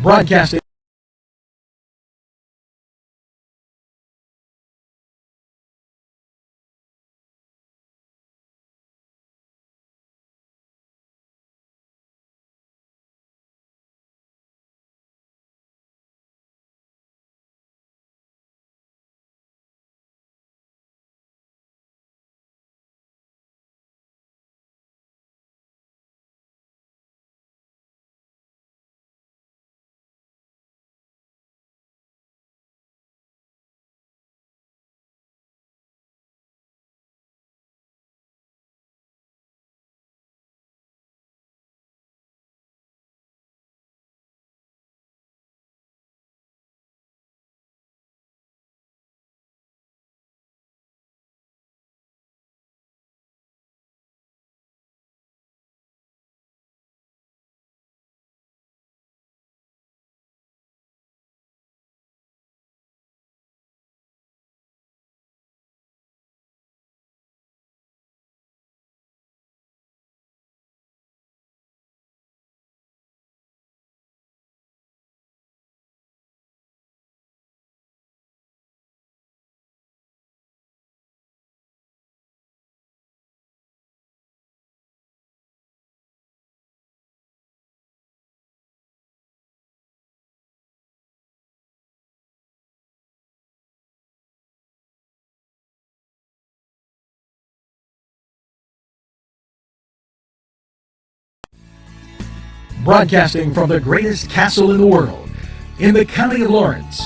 Broadcasting Broadcasting from the greatest castle in the world, in the county of Lawrence,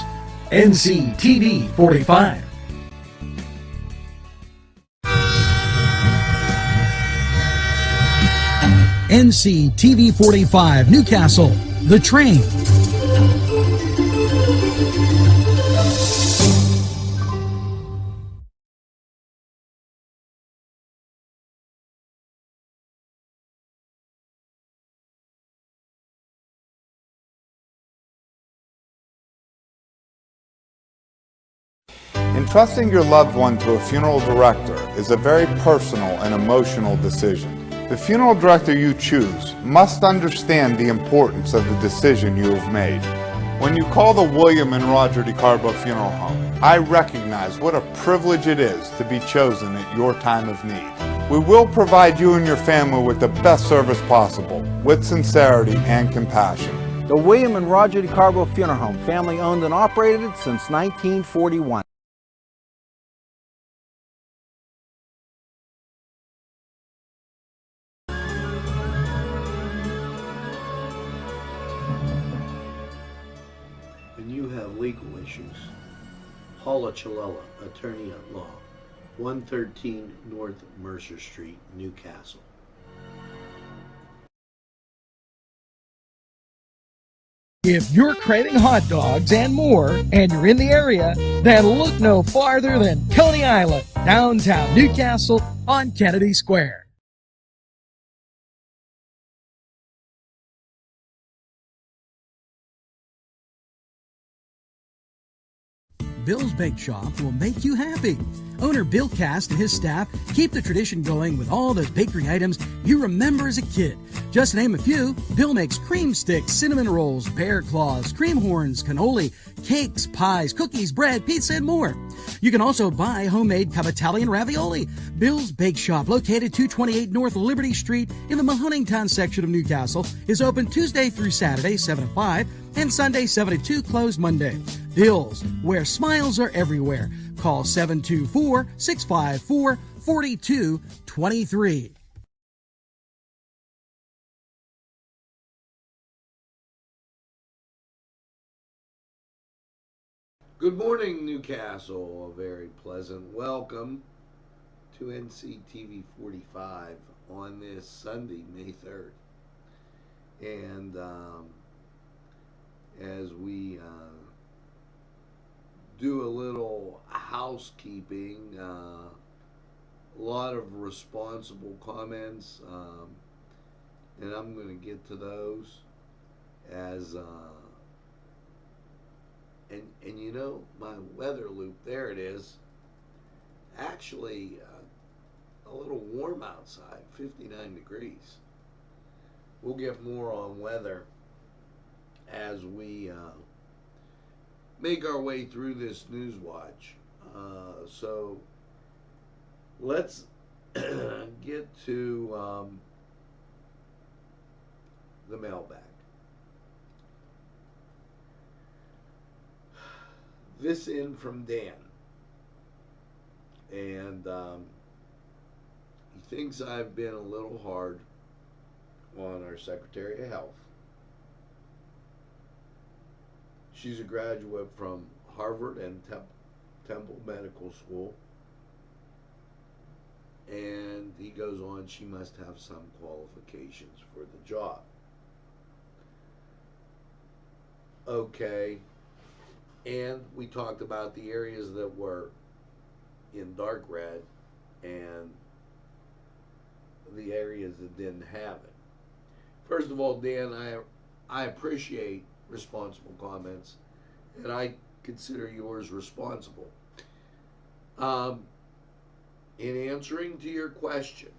Nctv45. Nctv45 Newcastle, The Train. Entrusting your loved one to a funeral director is a very personal and emotional decision. The funeral director you choose must understand the importance of the decision you have made. When you call the William and Roger DeCarbo Funeral Home, I recognize what a privilege it is to be chosen at your time of need. We will provide you and your family with the best service possible, with sincerity and compassion. The William and Roger DeCarbo Funeral Home, family owned and operated since 1941. When you have legal issues, Paula Chalella, attorney at law, 113 North Mercer Street, Newcastle. If you're craving hot dogs and more, and you're in the area, then look no farther than Coney Island, downtown Newcastle on Kennedy Square. Bill's Bake Shop will make you happy. Owner Bill Cast and his staff keep the tradition going with all those bakery items you remember as a kid. Just to name a few, Bill makes cream sticks, cinnamon rolls, bear claws, cream horns, cannoli, cakes, pies, cookies, bread, pizza, and more. You can also buy homemade Cavatelli and ravioli. Bill's Bake Shop, located 228 North Liberty Street in the Mahonington section of Newcastle, is open Tuesday through Saturday, 7 to 5, and Sunday, 7 to 2, closed Monday. Bill's, where smiles are everywhere. Call 724-654-4223. Good morning, Newcastle. A very pleasant welcome to NCTV45 on this Sunday, May 3rd. And as we do a little housekeeping, a lot of responsible comments, and I'm going to get to those as and you know, my weather loop, there it is, actually a little warm outside, 59 degrees. We'll get more on weather as as we make our way through this news watch. So let's get to the mailbag. This in from Dan, and he thinks I've been a little hard on our Secretary of Health. She's a graduate from Harvard and Temple Medical School, and he goes on, she must have some qualifications for the job. Okay, and we talked about the areas that were in dark red and the areas that didn't have it. First of all, Dan, I appreciate responsible comments, and I consider yours responsible. In answering to your question,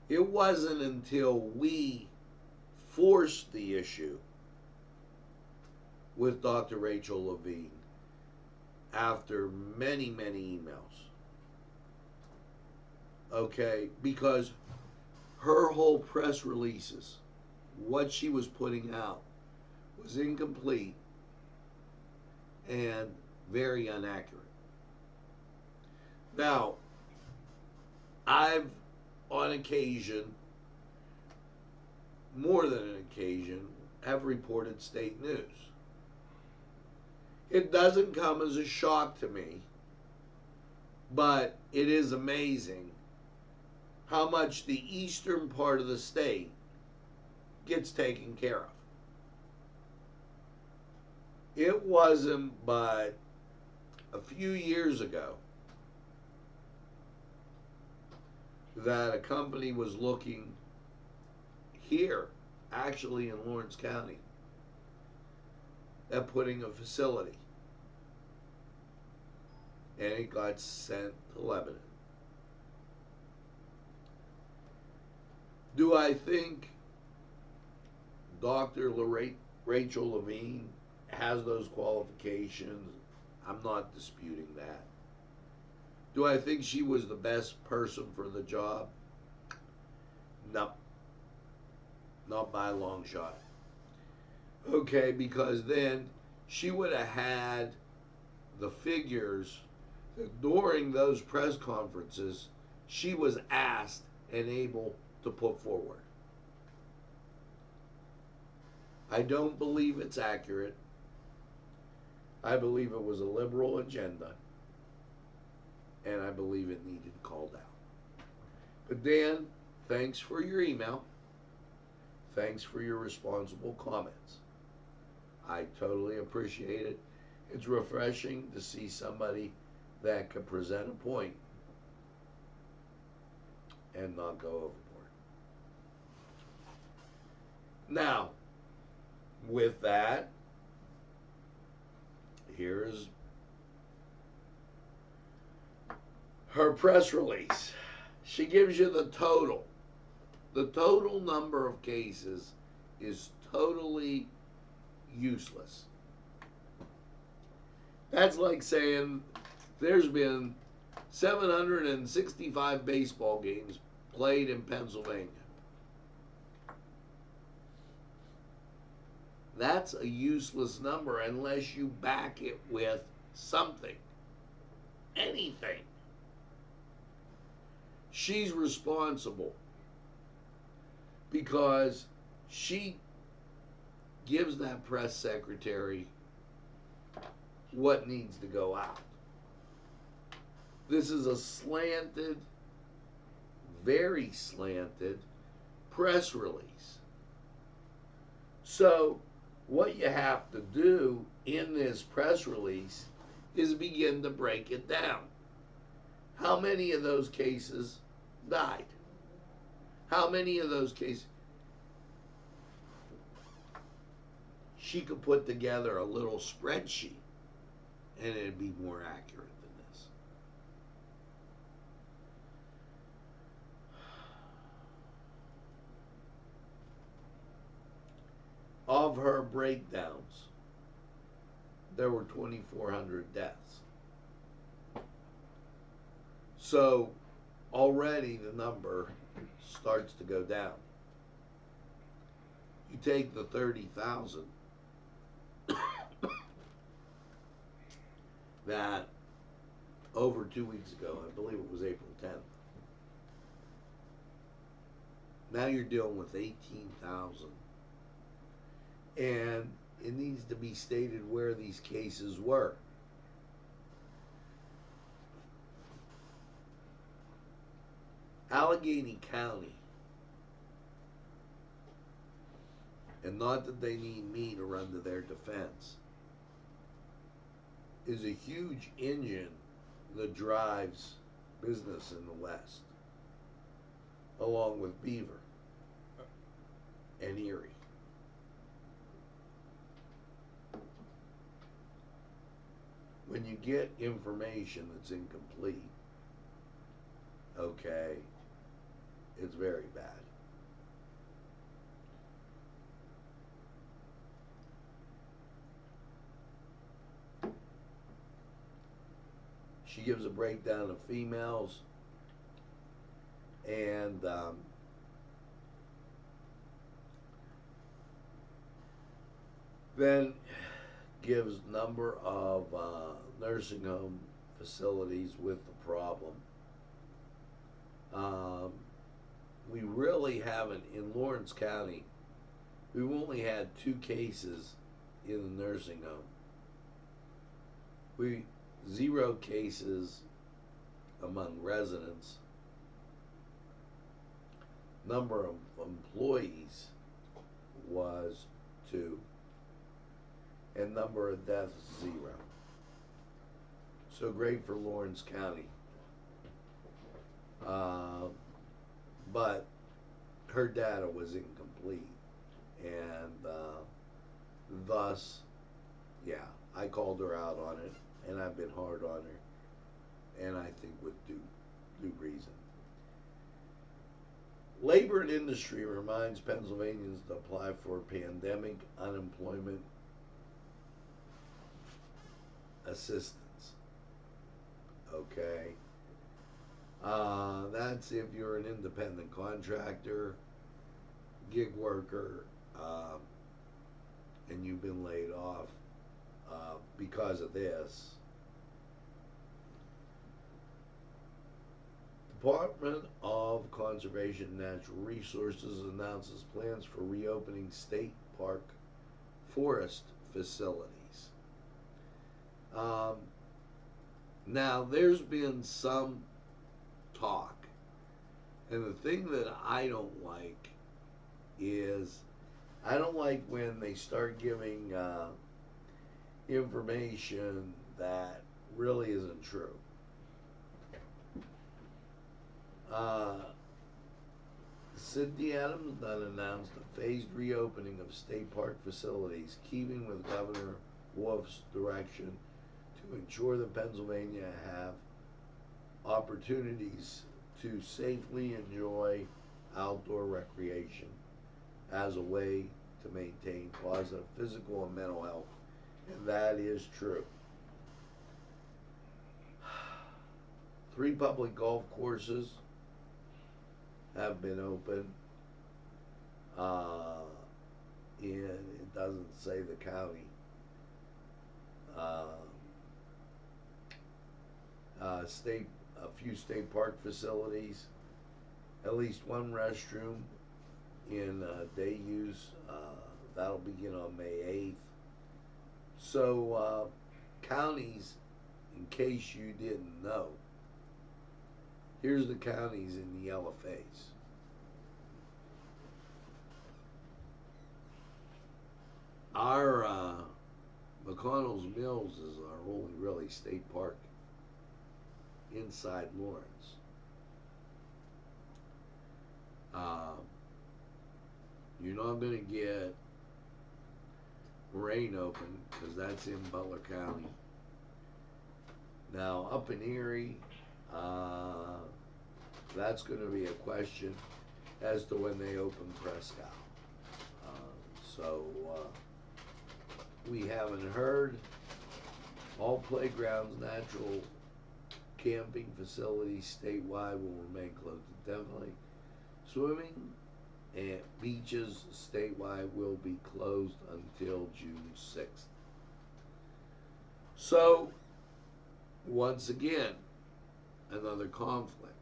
it wasn't until we forced the issue with Dr. Rachel Levine after many, many emails. Okay, because her whole press releases, what she was putting out, was incomplete and very inaccurate. Now, I've, on occasion, more than an occasion, have reported state news. It doesn't come as a shock to me, but it is amazing how much the eastern part of the state gets taken care of. It wasn't but a few years ago that a company was looking here, actually in Lawrence County, at putting a facility, and it got sent to Lebanon. Do I think Dr. Rachel Levine has those qualifications? I'm not disputing that. Do I think she was the best person for the job? No. Not by a long shot. Okay, because then she would have had the figures that during those press conferences she was asked and able to put forward. I don't believe it's accurate. I believe it was a liberal agenda, and I believe it needed called out. But Dan, thanks for your email. Thanks for your responsible comments. I totally appreciate it. It's refreshing to see somebody that can present a point and not go overboard. Now, with that, here's her press release. She gives you the total. The total number of cases is totally useless. That's like saying there's been 765 baseball games played in Pennsylvania. That's a useless number unless you back it with something. Anything. She's responsible because she gives that press secretary what needs to go out. This is a slanted, very slanted press release. So what you have to do in this press release is begin to break it down. How many of those cases died? How many of those cases? She could put together a little spreadsheet and it'd be more accurate than this. of her breakdowns, there were 2,400 deaths. So already the number starts to go down. You take the 30,000 that over 2 weeks ago, I believe it was April 10th, now you're dealing with 18,000. And it needs to be stated where these cases were. Allegheny County, and not that they need me to run to their defense, is a huge engine that drives business in the West, along with Beaver and Erie. When you get information that's incomplete, okay, it's very bad. She gives a breakdown of females, and then gives number of nursing home facilities with the problem. We really haven't, in Lawrence County, we've only had 2 cases in the nursing home. 0 cases among residents. Number of employees was 2, and number of deaths 0. So great for Lawrence County. But her data was incomplete, and thus, yeah, I called her out on it, and I've been hard on her, and I think with due reason. Labor and Industry reminds Pennsylvanians to apply for pandemic unemployment assistance. Okay. That's if you're an independent contractor, gig worker, and you've been laid off because of this. Department of Conservation and Natural Resources announces plans for reopening state park forest facilities. Now, there's been some talk, and the thing that I don't like is, I don't like when they start giving information that really isn't true. Cindy Adams then announced a phased reopening of state park facilities, keeping with Governor Wolf's direction to ensure that Pennsylvania have opportunities to safely enjoy outdoor recreation as a way to maintain positive physical and mental health. And that is true. 3 public golf courses have been opened. And it doesn't say the county. A few state park facilities, at least 1 restroom in day use. That'll begin on May 8th. So counties, in case you didn't know, here's the counties in the yellow face. Our McConnell's Mills is our only really state park inside Lawrence. You're not going to get Moraine open because that's in Butler County. Now, up in Erie, that's going to be a question as to when they open Prescott. So we haven't heard. All playgrounds, natural camping facilities statewide will remain closed indefinitely. Swimming and beaches statewide will be closed until June 6th. So, once again, another conflict.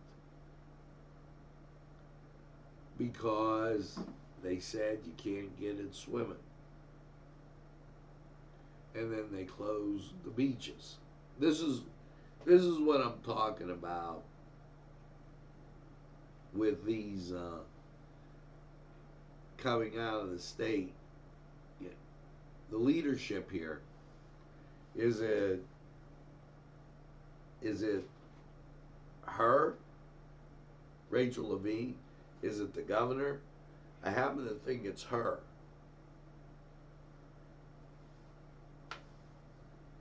Because they said you can't get it swimming. And then they close the beaches. This is what I'm talking about with these coming out of the state. Yeah. The leadership here, is it her, Rachel Levine? Is it the governor? I happen to think it's her.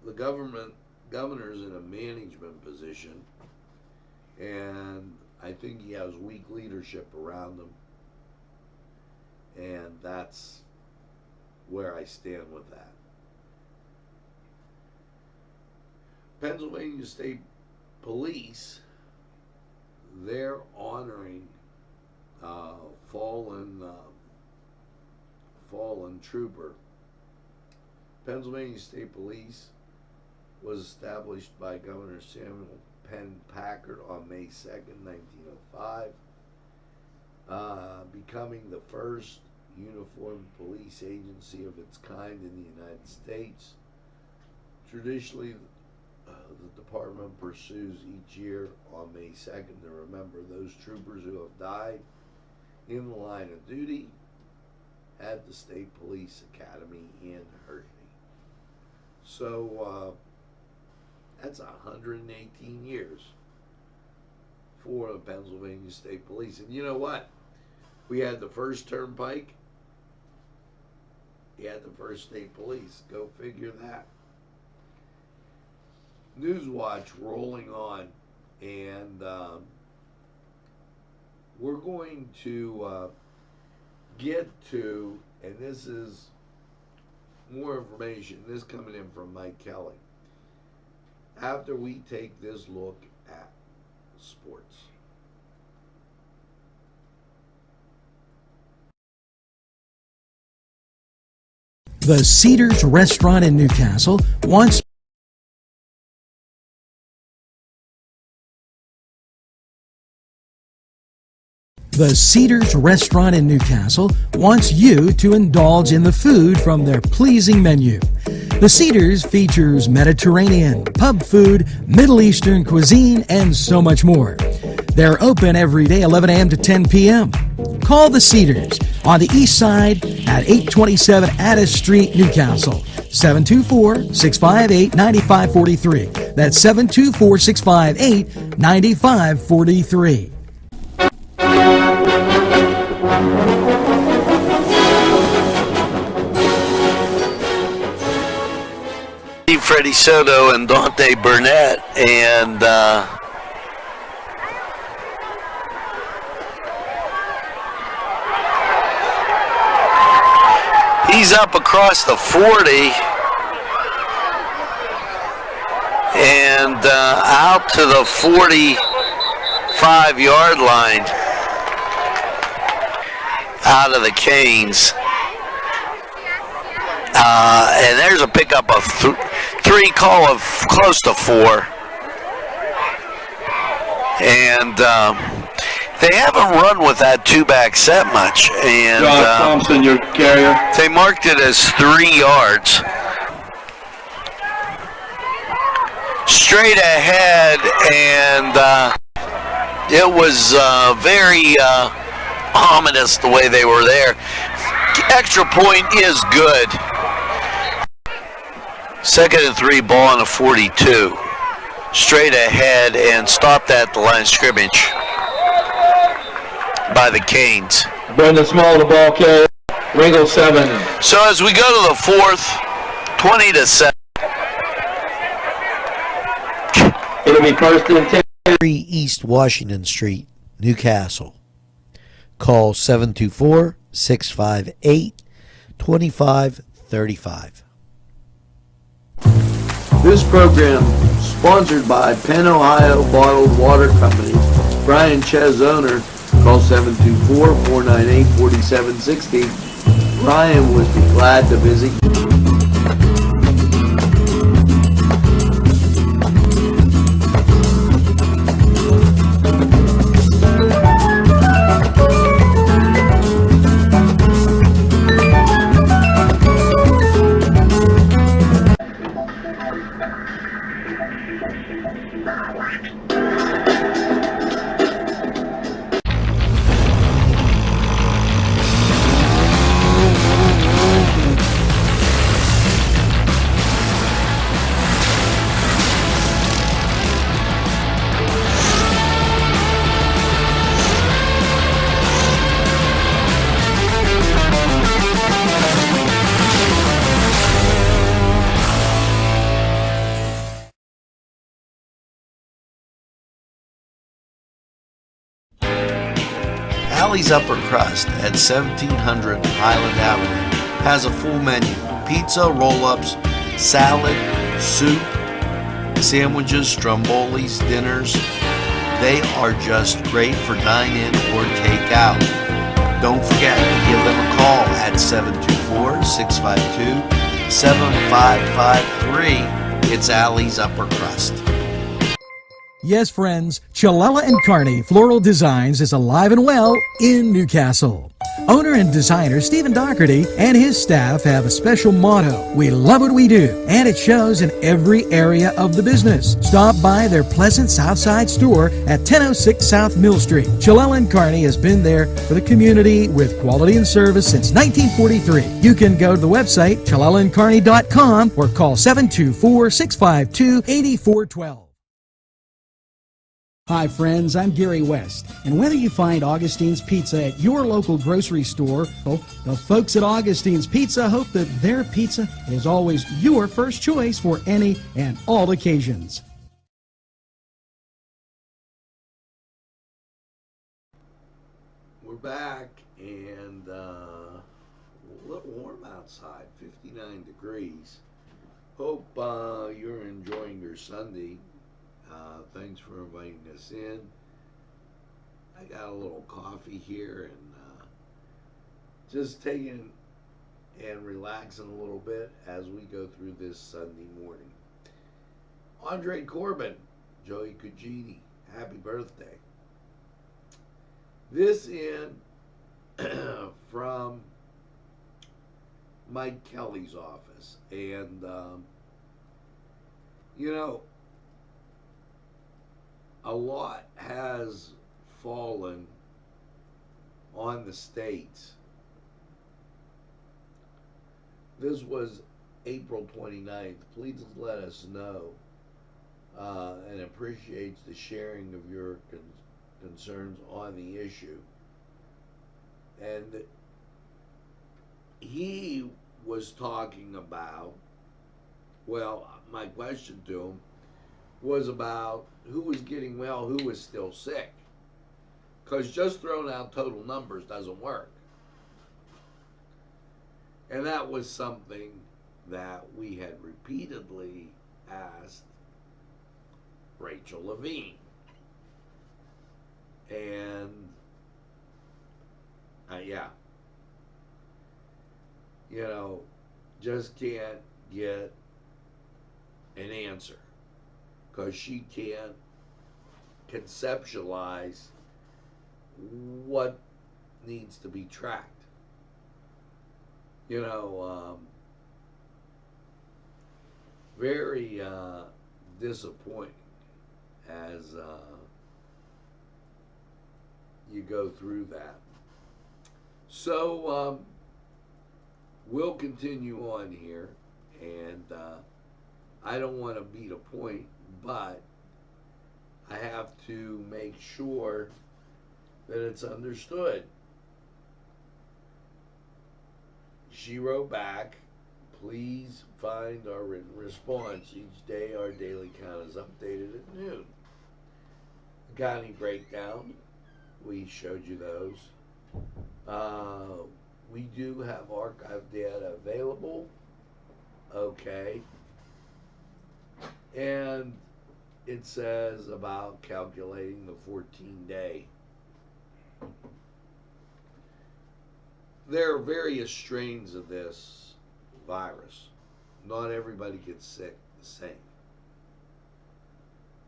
The governor's in a management position, and I think he has weak leadership around him, and that's where I stand with that. Pennsylvania State Police, they're honoring fallen trooper. Pennsylvania State Police was established by Governor Samuel Penn Packard on May 2nd, 1905, becoming the first uniformed police agency of its kind in the United States. Traditionally, the department pursues each year on May 2nd to remember those troopers who have died in the line of duty at the State Police Academy in Hershey. So that's 118 years for the Pennsylvania State Police. And you know what? We had the first turnpike. You had the first state police. Go figure that. Newswatch rolling on, and we're going to get to, and this is more information, this coming in from Mike Kelly, after we take this look at sports. The Cedars Restaurant in Newcastle wants The Cedars Restaurant in Newcastle wants you to indulge in the food from their pleasing menu. The Cedars features Mediterranean, pub food, Middle Eastern cuisine, and so much more. They're open every day 11 a.m. to 10 p.m. Call The Cedars on the east side at 827 Addis Street, Newcastle. 724-658-9543. That's 724-658-9543. Freddie Soto and Dante Burnett, and he's up across the 40 and out to the 45-yard line out of the Canes. And there's a pickup of three, call of close to 4. And they haven't run with that two-back set much. And Thompson, your carrier. They marked it as 3 yards. Straight ahead, and it was very ominous the way they were there. Extra point is good. 2nd and 3, ball on the 42. Straight ahead and stopped at the line of scrimmage by the Canes. Brendan Small, the ball carrier. Ringo 7. So as we go to the 4th, 20-7. It'll be 1st and 10. East Washington Street, Newcastle. Call 724-658-2543. Nctv45 This program sponsored by Penn Ohio Bottled Water Company. Brian Ches, owner, call 724-498-4760. Brian would be glad to visit you. Alley's Upper Crust at 1700 Highland Avenue has a full menu: pizza, roll-ups, salad, soup, sandwiches, strombolis, dinners. They are just great for dine-in or take-out. Don't forget to give them a call at 724-652-7553. It's Alley's Upper Crust. Yes, friends, Chalella & Carney Floral Designs is alive and well in Newcastle. Owner and designer Stephen Doherty and his staff have a special motto: we love what we do, and it shows in every area of the business. Stop by their pleasant Southside store at 1006 South Mill Street. Chalella & Carney has been there for the community with quality and service since 1943. You can go to the website chalellaandcarney.com or call 724-652-8412. Hi friends, I'm Gary West, and whether you find Augustine's Pizza at your local grocery store, well, the folks at Augustine's Pizza hope that their pizza is always your first choice for any and all occasions. We're back, and a little warm outside, 59 degrees. Hope you're enjoying your Sunday. Thanks for inviting us in. I got a little coffee here and just taking and relaxing a little bit as we go through this Sunday morning. Andre Corbin, Joey Cugini, happy birthday. This in from Mike Kelly's office. And, you know, a lot has fallen on the states. This was April 29th. Please let us know and appreciates the sharing of your concerns on the issue. And he was talking about, well, my question to him was about who was getting well, who was still sick. Because just throwing out total numbers doesn't work. And that was something that we had repeatedly asked Rachel Levine. And, yeah. You know, just can't get an answer. Because she can't conceptualize what needs to be tracked. You know, very disappointing as you go through that. So we'll continue on here, and I don't want to beat a point, but I have to make sure that it's understood. She wrote back, please find our written response. Each day our daily count is updated at noon. The county breakdown, we showed you those. we do have archive data available. Okay. And it says about calculating the 14-day. There are various strains of this virus. Not everybody gets sick the same.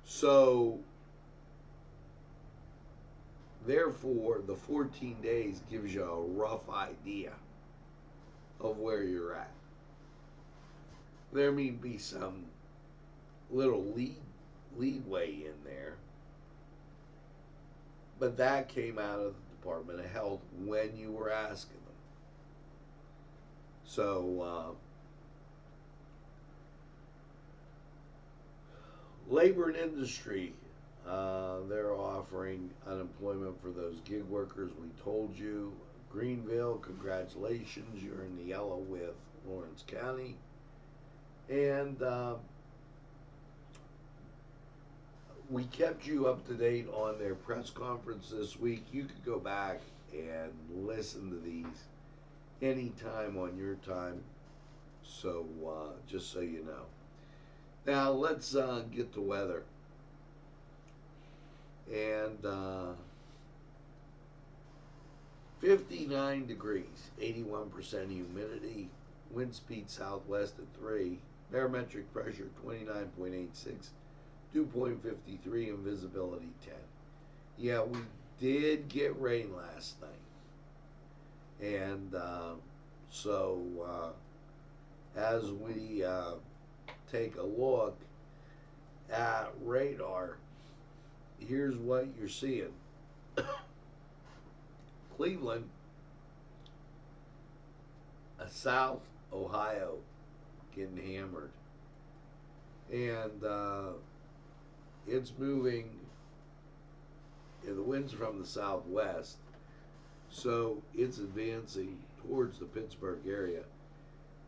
So, therefore, the 14 days gives you a rough idea of where you're at. There may be some little leadway in there, but that came out of the Department of Health when you were asking them. So, labor and industry, they're offering unemployment for those gig workers. We told you. Greenville, congratulations, you're in the yellow with Lawrence County. And we kept you up to date on their press conference this week. You could go back and listen to these anytime on your time. So just so you know. Now let's get to weather. And 59 degrees, 81% humidity, wind speed southwest at 3, barometric pressure 29.86, 2.53, and visibility 10. Yeah, we did get rain last night. And so as we take a look at radar, here's what you're seeing. Cleveland, South Ohio, getting hammered. And it's moving, the wind's from the southwest, so it's advancing towards the Pittsburgh area,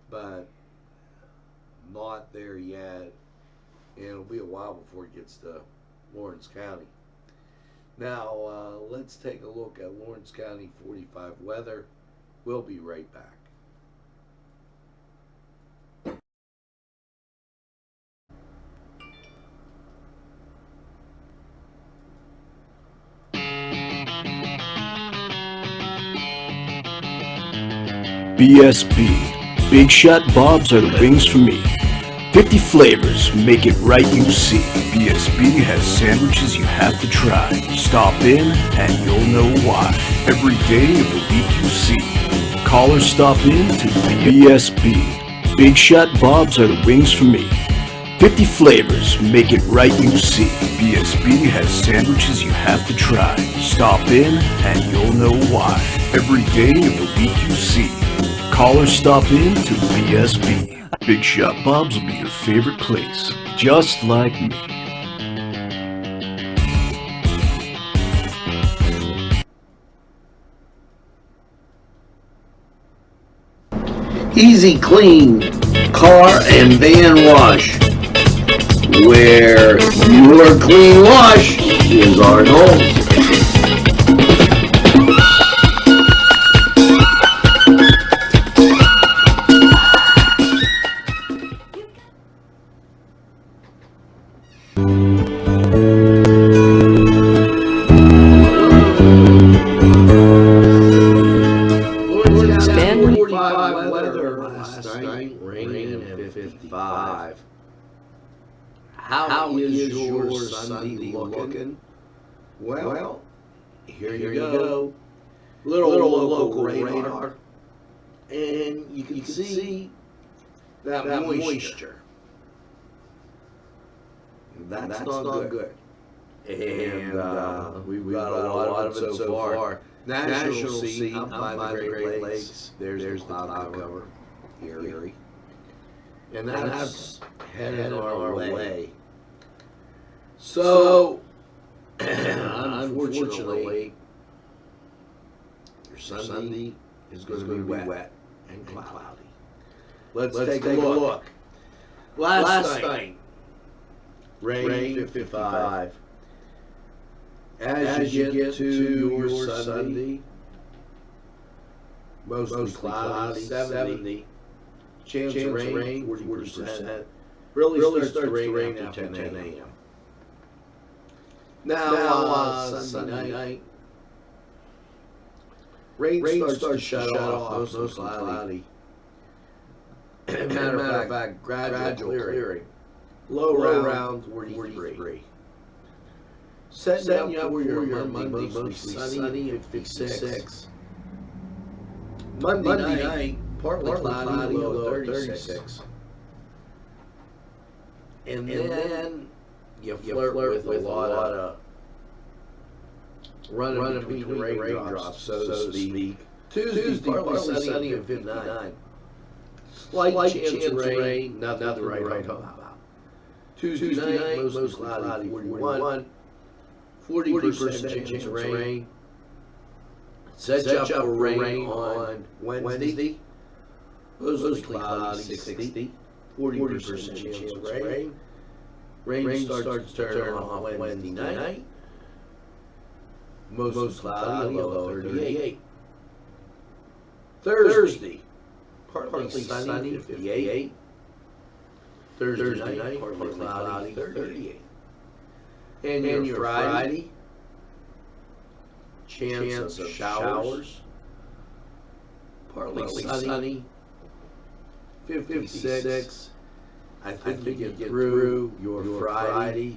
but not there yet, and it'll be a while before it gets to Lawrence County. Now, let's take a look at Lawrence County 45 weather. We'll be right back. BSB. Big Shot Bobs are the wings for me. 50 flavors, make it right, you see. BSB has sandwiches you have to try. Stop in and you'll know why. Every day of the week you see. Call or stop in to BSB. Big Shot Bobs are the wings for me. 50 flavors, make it right, you see. BSB has sandwiches you have to try. Stop in and you'll know why. Every day of the week you see. Call or stop in to BSB. Big Shot Bob's will be your favorite place, just like me. Easy Clean Car and Van Wash, where your clean wash is our goal. How is your Sunday looking? Well, here you go. Little local radar. And you can see that moisture. That's not good. And we've got a lot of it so far. National scene up by the Great Lakes. There's the cloud cover. Erie. And that's headed our way. So, unfortunately, your Sunday is going to be wet and cloudy. Let's take a look. Last night, rain 55. As you get to your Sunday, Mostly cloudy, 70. Chance of rain, 40%. Really starts to rain after 10 a.m. Now, Sunday night. Rain starts to shut off, mostly cloudy. Matter of fact, gradual clearing. Low around 43. Setting up for your Monday, mostly sunny, 56. Monday night, partly cloudy, low 36. And then you flirt with a lot of running between raindrops, so to speak. Tuesday, partly sunny at 59. Slight chance of rain, nothing to write home about. Tuesday night, mostly cloudy, 41. 40% chance of rain. Set you up for rain on Wednesday. Mostly cloudy, 60. 40% chance of rain. Rain starts to turn off Wednesday night. Mostly cloudy, low 38. Thursday, partly sunny, 58. Thursday night, partly cloudy, 38. And your Friday, chance of showers, partly sunny, 56. I think you get through your Friday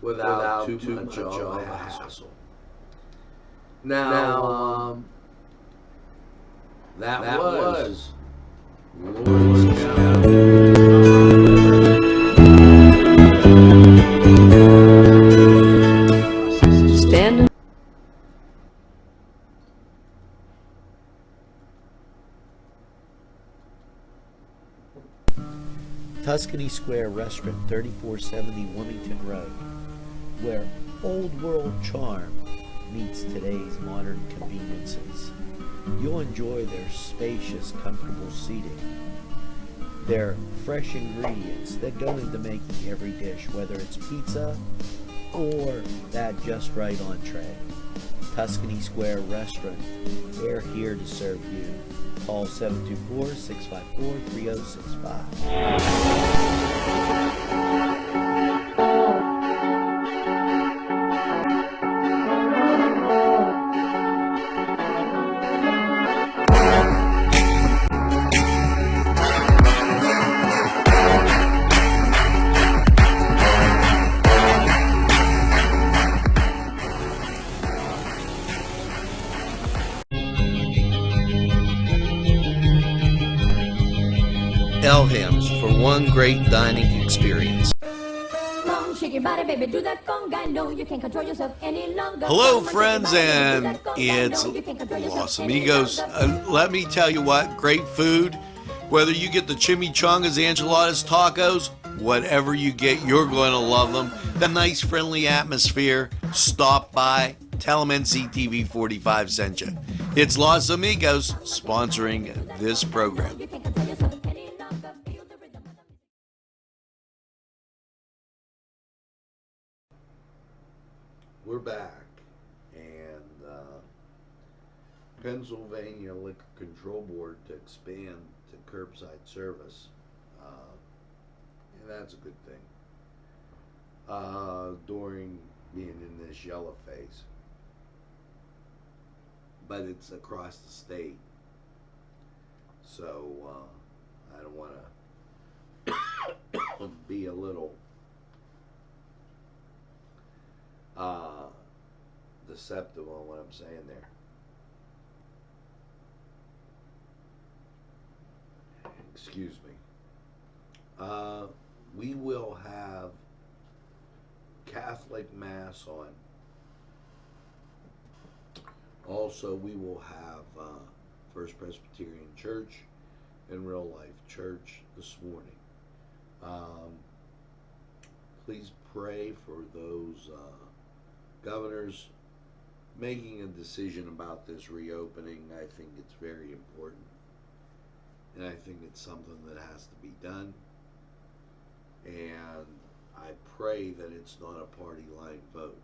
without too much of a hassle. Now, that was Lawrence County. Stand. Tuscany Square Restaurant, 3470 Wilmington Road, where old world charm meets today's modern conveniences. You'll enjoy their spacious, comfortable seating, their fresh ingredients that go into making every dish, whether it's pizza or that just right entree. Tuscany Square Restaurant, they're here to serve you. Call 724-654-3065. Elham's for one great dining experience. Shake your body, baby, do that conga. No, you can't control yourself any longer. Hello, friends, and it's Los Amigos. Let me tell you what, great food. Whether you get the chimichangas, enchiladas, tacos, whatever you get, you're going to love them. The nice, friendly atmosphere. Stop by. Tell them Nctv45 sent you. It's Los Amigos sponsoring this program. We're back, and Pennsylvania Liquor Control Board to expand to curbside service, and that's a good thing. During being in this yellow phase, but it's across the state, so I don't want to be a little deceptive on what I'm saying there. Excuse me. We will have Catholic Mass on. Also, we will have First Presbyterian Church and Real Life Church this morning. Please pray for those governors making a decision about this reopening. I think it's very important, and I think it's something that has to be done, and I pray that it's not a party line vote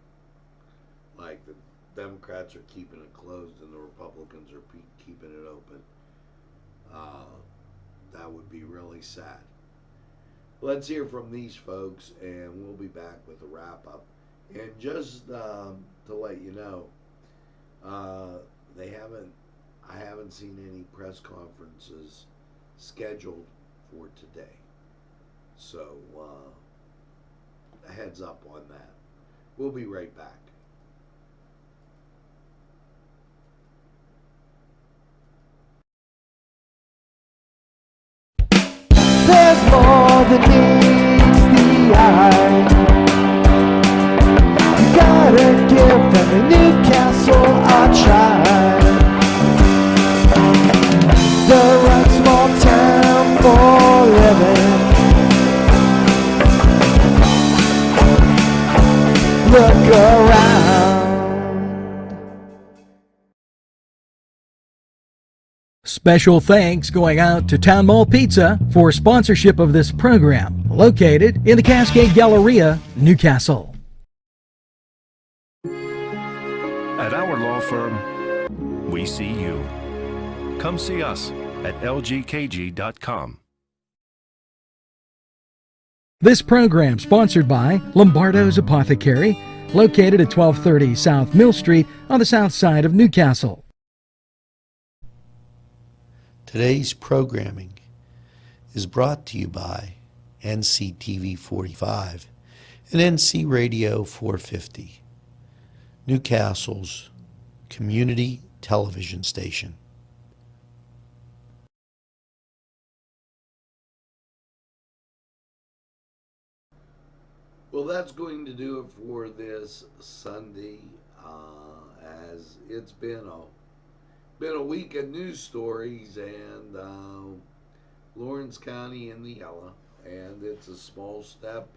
like the Democrats are keeping it closed and the Republicans are keeping it open. That would be really sad. Let's hear from these folks, and we'll be back with a wrap up. And just to let you know, I haven't seen any press conferences scheduled for today. So, a heads up on that. We'll be right back. There's more than meets the eye. You gotta give them Newcastle a try. The right small town for living. Look around. Special thanks going out to Town Mall Pizza for sponsorship of this program, located in the Cascade Galleria, Newcastle. At our law firm, we see you. Come see us at lgkg.com. This program sponsored by Lombardo's Apothecary, located at 1230 South Mill Street on the south side of Newcastle. Today's programming is brought to you by Nctv45 and NC Radio 450, Newcastle's community television station. Well, that's going to do it for this Sunday, as it's been a week of news stories, and Lawrence County in the yellow, and it's a small step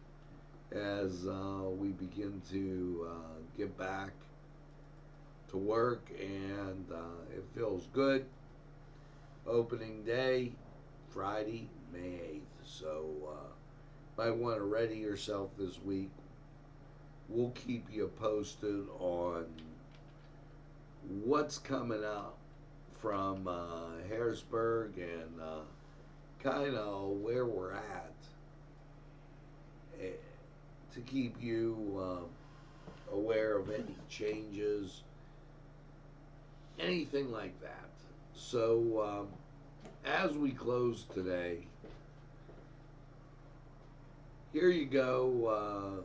as we begin to get back to work, and it feels good. Opening day, Friday, May 8th, so might want to ready yourself this week. We'll keep you posted on what's coming out from Harrisburg and kind of where we're at, to keep you aware of any changes, anything like that. So as we close today, here you go,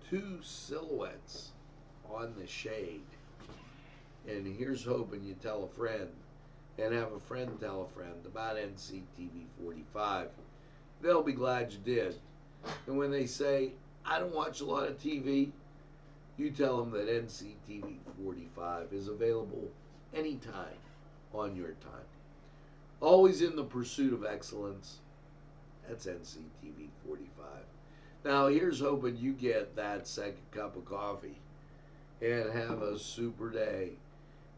two silhouettes on the shade. And here's hoping you tell a friend and have a friend tell a friend about Nctv45. They'll be glad you did. And when they say, I don't watch a lot of TV, you tell them that Nctv45 is available anytime on your time. Always in the pursuit of excellence. That's Nctv45. Now here's hoping you get that second cup of coffee and have a super day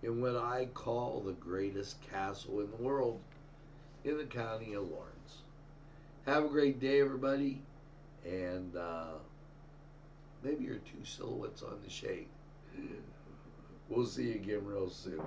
in what I call the greatest castle in the world, in the county of Lawrence. Have a great day, everybody, and maybe your two silhouettes on the shade. We'll see you again real soon.